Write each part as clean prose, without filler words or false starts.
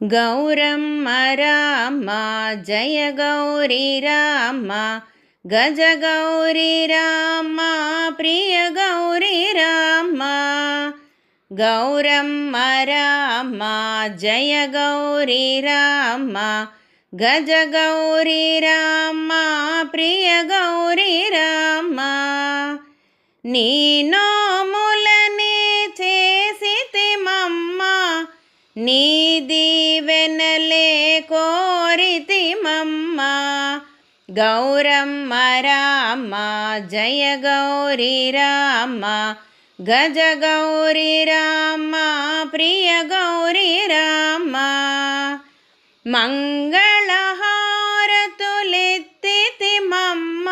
గౌరమ్మ రామ జయ గౌరీ రామ గజ గౌరీ రామ ప్రియ గౌరీ రామ. గౌరమ్మ రామ జయ గౌరీ రామ గజ గౌరీ రామ ప్రియ గౌరీ రామ. నీ నోములనే చేసితిమమ్మ నీ దీవెనలే కోరితిమమ్మ. గౌరమ్మ రామ జయ గౌరీ రామ గజ గౌరీ రామ ప్రియ గౌరీ రామ. మంగళహారతులెత్తితిమమ్మ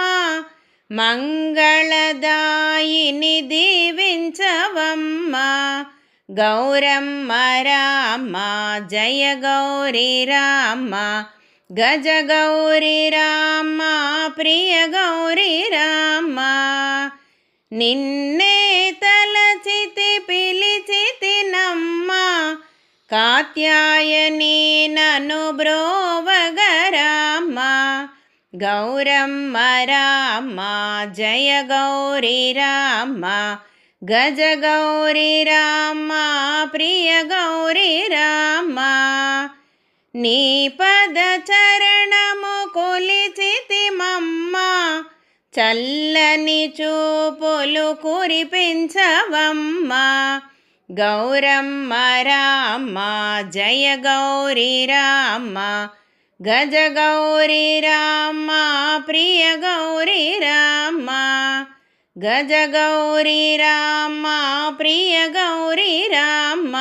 మంగళదాయిని దీవించవమ్మ. గౌరమ్మ రామ జయ గౌరీ రామ గజ గౌరీ రామ ప్రియ గౌరీ రామ. నిన్నే తలచితి పిలిచితినమ్మ కాత్యాయని నను బ్రోవగరామ. గౌరమ్మ రామ జయ గౌరీ రామ గజ గౌరీ రామ ప్రియ గౌరీ రామ. నీ పద చరణము కొలిచితిమమ్మ చల్లని చూపులు కురిపించవమ్మ. గౌరమ్మ రామ జయ గౌరీ రామ గజ గౌరీ రామ ప్రియ గౌరీ రామ. గజ గౌరీ రామ ప్రియ గౌరీ రామ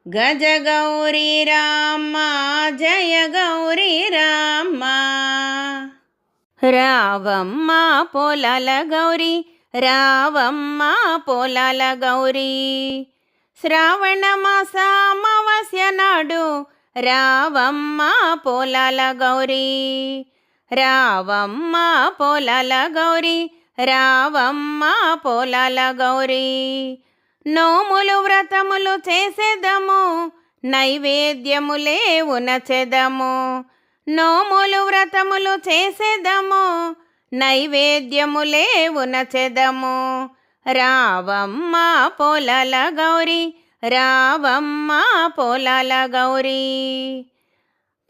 గజ గౌరీ రామ జయ గౌరీ రామ. రావమ్మ పొలాల గౌరీ రావమ్మ పొలాల గౌరీ శ్రావణ మాసామావాస్య నాడు రావమ్మ పొలాల గౌరీ. రావమ్మ పొలాల గౌరీ రావమ్మ పొలాల గౌరీ. నోములు వ్రతములు చేసేదము నైవేద్యములే ఉనచెదము. నోములు వ్రతములు చేసేదము నైవేద్యములే ఉనచెదము. రావమ్మ పొలాల గౌరీ రావమ్మ పొలాల గౌరీ.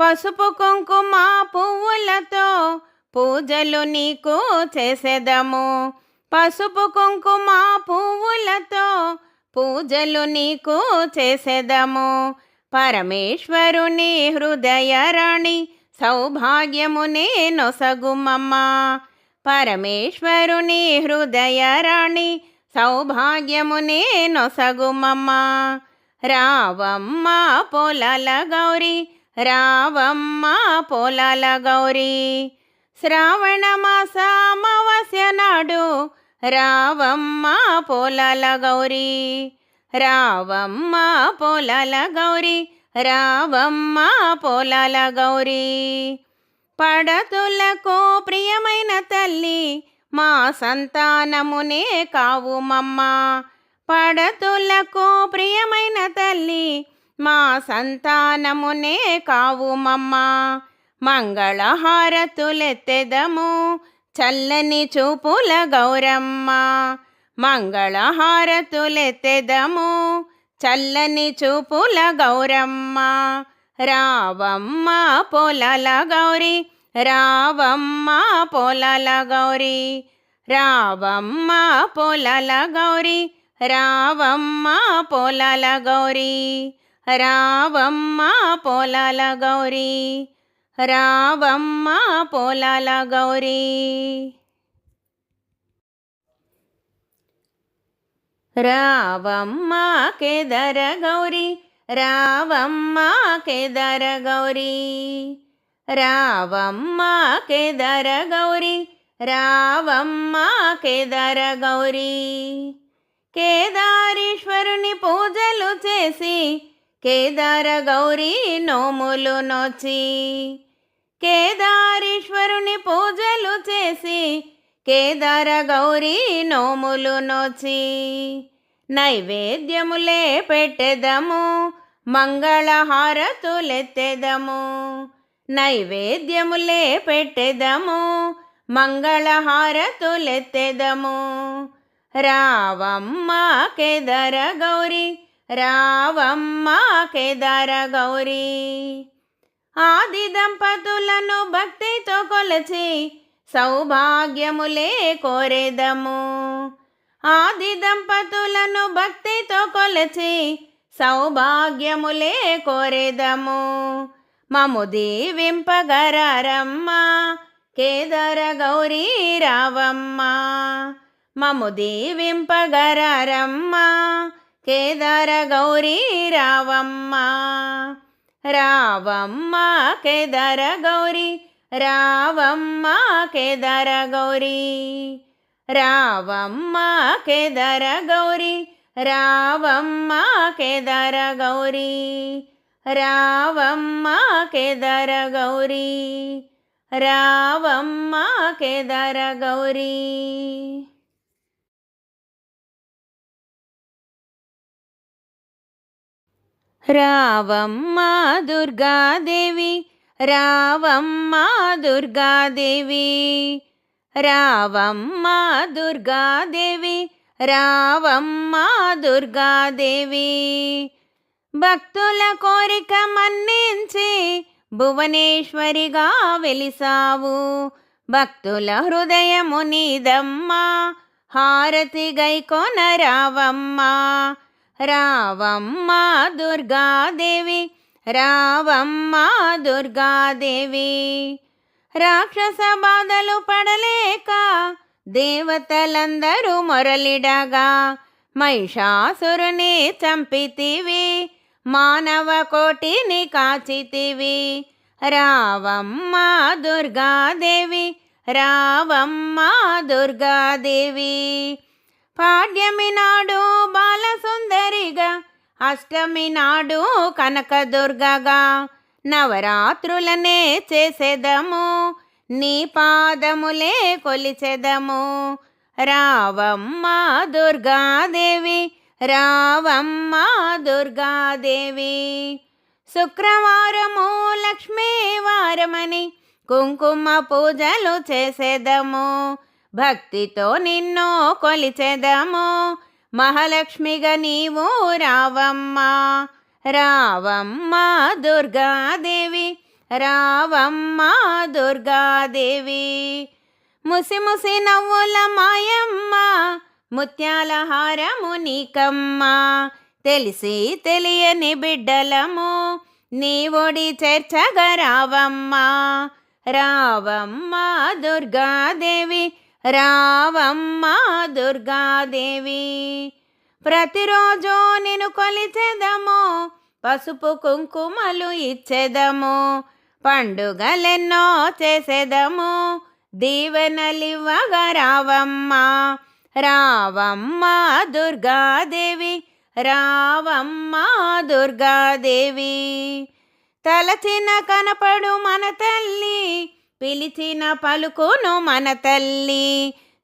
పసుపు కుంకుమ పువ్వులతో పూజలు నీకు చేసేదము. పసుపు కుంకుమ పువ్వులతో పూజలు నీకు చేసేదము. పరమేశ్వరుని హృదయరాణి సౌభాగ్యమునే నొసగుమమ్మ. పరమేశ్వరుని హృదయరాణి సౌభాగ్యమునే నొసగుమమ్మ. రావమ్మ పొలాల గౌరీ రావమ్మ పొలాల గౌరీ. శ్రావణ మాసామావాస్య నాడు రావమ్మ పొలాల గౌరీ. రావమ్మ పొలాల గౌరీ రావమ్మ పొలాల గౌరీ. పడతులకు ప్రియమైన తల్లి మా సంతానమునే కావుమమ్మ. పడతులకు ప్రియమైన తల్లి మా సంతానమునే కావుమమ్మ. మంగళహారతులెత్తెదము చల్లని చూపుల గౌరమ్మ. మంగళహారతులెత్తెదము చల్లని చూపుల గౌరమ్మ. రావమ్మ పొలాల గౌరీ రావమ్మ పొలాల గౌరీ. రావమ్మ పొలాల గౌరీ రావమ్మ పొలాల గౌరీ. రావమ్మ పొలాల గౌరీ రావమ్మ పొలాల గౌరీ. రావమ్మ కేదార గౌరీ రావమ్మ కేదార గౌరీ. రావమ్మ కేదార గౌరీ రావమ్మ కేదార గౌరీ. కేదారేశ్వరుని పూజలు చేసి కేదార గౌరీ నోములు నోచి. కేదారేశ్వరుని పూజలు చేసి కేదార గౌరీ నోములు నోచి. నైవేద్యములే పెట్టెదము మంగళహారతులెత్తెదము, నైవేద్యములే పెట్టెదము, మంగళహారతులెత్తెదము. రావమ్మ కేదార గౌరీ, రావమ్మ కేదార గౌరీ. ఆది దంపతులను భక్తితో కొలచి సౌభాగ్యములే కోరెదము, ఆది దంపతులను భక్తితో కొలచి సౌభాగ్యములే కోరెదము. మము దీవింపగరారమ్మ కేదార గౌరీ రావమ్మ, మము దీవింపగరారమ్మ కేదార గౌరీ రావమ్మ. రావమ్మ కేదార గౌరీ, రావమ్మ కేదార గౌరీ, రావమ్మ కేదార గౌరీ, రావమ్మ కేదార గౌరీ, రావమ్మ కేదార గౌరీ, రావమ్మ కేదార గౌరీ. రావమ్మ దుర్గాదేవి, రావమ్మ దుర్గాదేవి, రావమ్మ దుర్గాదేవి, రావమ్మ దుర్గాదేవి. భక్తుల కోరిక మన్నించి భువనేశ్వరిగా వెలిసావు, భక్తుల హృదయము నీదమ్మ, హారతి గైకొన రావమ్మ. రావమ్మ దుర్గాదేవి, రావమ్మ దుర్గాదేవి. రాక్షస బాధలు పడలేక దేవతలందరూ మొరలిడగా మహిషాసురుని చంపితివి, మానవ కోటిని కాచితివి. రావమ్మ దుర్గాదేవి, రావమ్మ దుర్గాదేవి. పాడ్యమి నాడు బాలసుందరిగా, అష్టమి నాడు కనకదుర్గగా నవరాత్రులనే చేసేదము, నీ పాదములే కొలిచెదము. రావమ్మ దుర్గాదేవి, రావమ్మ దుర్గాదేవి. శుక్రవారము లక్ష్మీవారమని కుంకుమ పూజలు చేసేదము, భక్తితో నిన్ను కొలిచెదము, మహాలక్ష్మిగా నీవు రావమ్మ. రావమ్మ దుర్గాదేవి, రావమ్మ దుర్గాదేవి. ముసి ముసి నవ్వుల మాయమ్మ, ముత్యాల హారము నీకమ్మ, తెలిసి తెలియని బిడ్డలము నీ ఒడి చేర్చగా రావమ్మ. రావమ్మ దుర్గాదేవి, రావమ్మ దుర్గాదేవి. ప్రతిరోజు నిన్ను కొలిచెదము, పసుపు కుంకుమలు ఇచ్చెదము, పండుగలెన్నో చేసేదము, దీవెనలివ్వగా రావమ్మ. రావమ్మ దుర్గాదేవి, రావమ్మ దుర్గాదేవి. తలచిన కనపడు మన తల్లి, పిలిచిన పలుకును మన తల్లి,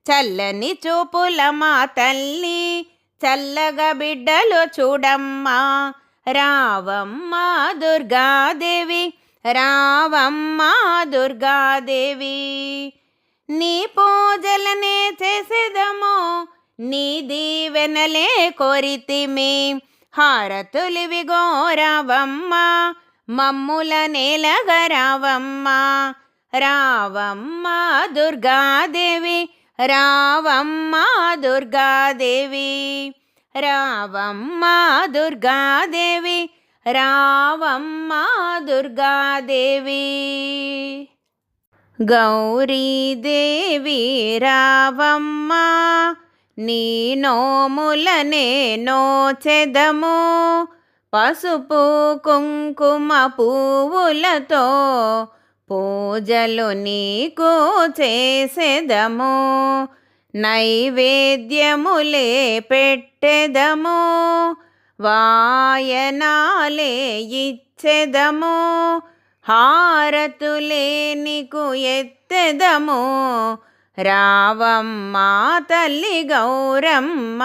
చల్లని చూపుల మా తల్లి, చల్లగా బిడ్డలు చూడమ్మా. రావమ్మ దుర్గాదేవి, రావమ్మ దుర్గాదేవి. నీ పూజలనే చేసేదము, నీ దీవెనలే కోరితిమి, హారతులివిగో రావమ్మ, మమ్ముల నేలగా రావమ్మ. రావమ్మ దుర్గాదేవి, రావమ్మ దుర్గాదేవి, రావమ్మ దుర్గాదేవి, రావమ్మ దుర్గాదేవి. గౌరీదేవి రావమ్మ, నీ నోములనే నోచెదము, పసుపు కుంకుమ పువ్వులతో పూజలు నీకు చేసెదము, నైవేద్యములే పెట్టెదము, వాయనాలే ఇచ్చెదము, హారతులే నీకు ఎత్తెదము. రావమ్మ తల్లి గౌరమ్మ,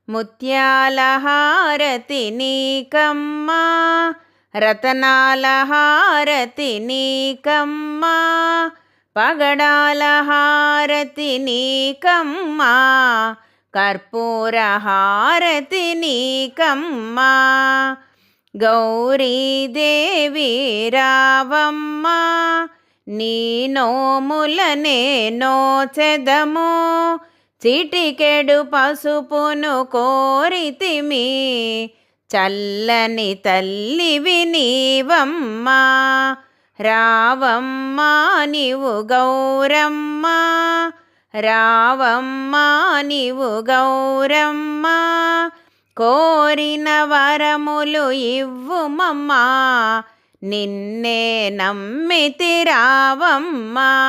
ముత్యాల హారతి నీకమ్మా, రతనాల హారతి నీకమ్మా, పగడాల హారతి నీకమ్మా, కర్పూర హారతి నీకమ్మా. గౌరీదేవి రావమ్మా, నీ నోములనే నోచెదము, చిటికెడు పసుపును కోరితిమి, చల్లని తల్లివి నీవమ్మా. రావమ్మా నీవు గౌరమ్మా, రావమ్మా నీవు గౌరమ్మా, కోరిన వరములు ఇవ్వుమమ్మా, నిన్నే నమ్మితి రావమ్మా.